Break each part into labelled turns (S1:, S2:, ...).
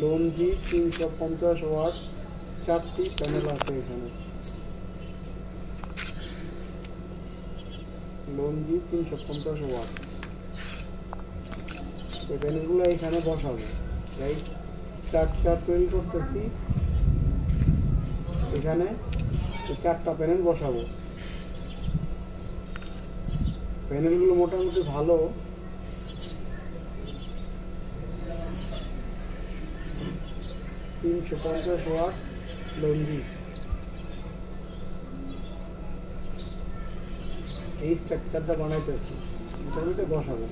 S1: লঞ্জি 350 watt, 4টি panel আছে এখানে। Longi 350 watt. এই প্যানেলগুলো এখানে বসাবো, রাইট? স্ট্রাকচার তৈরি করতেছি, এখানে 4টা প্যানেল বসাবো। প্যানেলগুলো মোটামুটি ভালো, 350 ওয়াট লঞ্জি। এই স্ট্রাকচারটা বানাইতেছি, মোটামুটি বসাবো।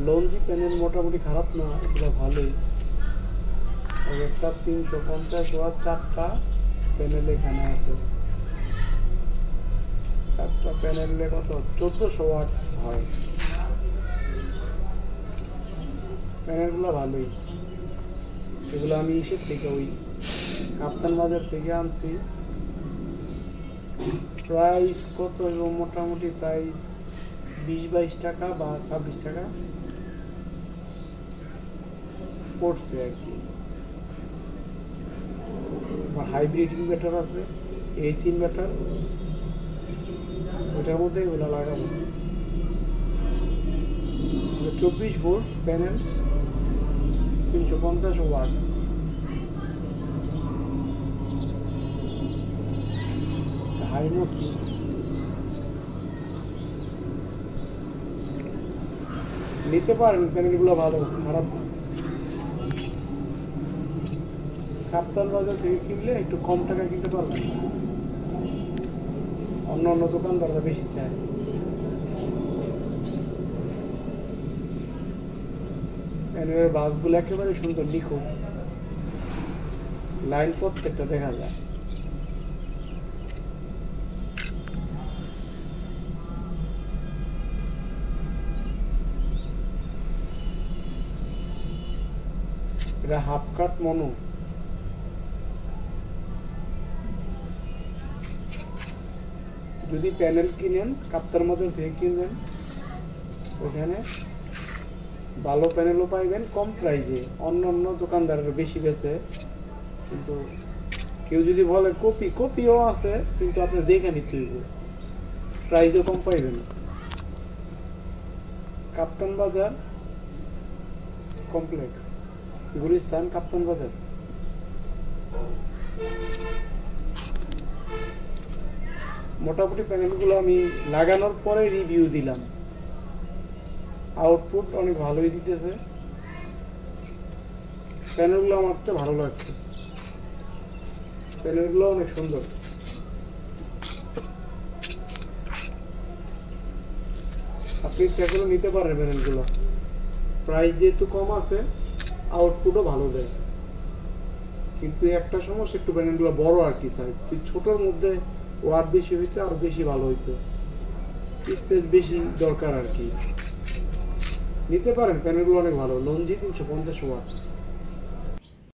S1: লঞ্জি প্যানেল মোটামুটি খারাপ না, এগুলো ভালোই। একটা 350 ওয়াট, 4টা প্যানেল এখানে আছে। 4টা প্যানেলে কত? 1400 ওয়াট হয়। প্যানেলগুলো ভালোই। এগুলো আমি ইসের থেকে, ওই কাপ্তান বাজার থেকে আনছি। প্রাইস কত? মোটামুটি প্রাইস 20-22 টাকা বা 26 টাকা পড়ছে আর কি। হাইব্রিড ইনভার্টার আছে, এইচ ইনভার্টার, ওটার মধ্যে এগুলো লাগাবো। 24 ভোল্ট প্যানেল, 350 ওয়াট। হাইমো 6। নিতে পারেন, প্যানেলগুলো ভালো, খারাপ না। কাপ্তান বাজার থেকে কিনলে একটু কম টাকায় কিনতে পারবেন, অন্য অন্য দোকানদাররা বেশি চায়। প্যানেলের বাসগুলো একেবারে সুন্দর, নিখুঁত, লাইন প্রত্যেকটা দেখা যায়। এটা হাফ কাট মনো। যদি প্যানেল কিনেন কাপ্তান বাজার থেকে কিনবেন, ওখানে ভালো প্যানেলও পাইবেন কম প্রাইসে। অন্য অন্য দোকানদারের বেশি বেচে, কিন্তু কেউ যদি বলে কপিও আছে, কিন্তু আপনি দেখে নিতে হইব, প্রাইসও কম পাইবেন। কাপ্তান বাজার কমপ্লেক্স, গুলিস্তান, কাপ্তান বাজার। মোটামুটি প্যানেলগুলো আমি লাগানোর পরে রিভিউ দিলাম, আউটপুট অনেক ভালোই দিতেছে। প্যানেলগুলো আমার তো ভালো লাগছে, প্যানেলগুলো অনেক সুন্দর। আপনি ইচ্ছা করে নিতে পারেন প্যানেলগুলো, প্রাইস যেহেতু কম আছে, আউটপুটও ভালো দেয়। কিন্তু একটা সমস্যা, একটু প্যানেলগুলো বড় আর কি, সাইজ ছোটোর মধ্যে ওয়াট বেশি হইতো আরো বেশি ভালো হইতো, স্পেস বেশি দরকার আর কি। নিতে পারেন, প্যানেলগুলো অনেক ভালো। Longi 350 watt.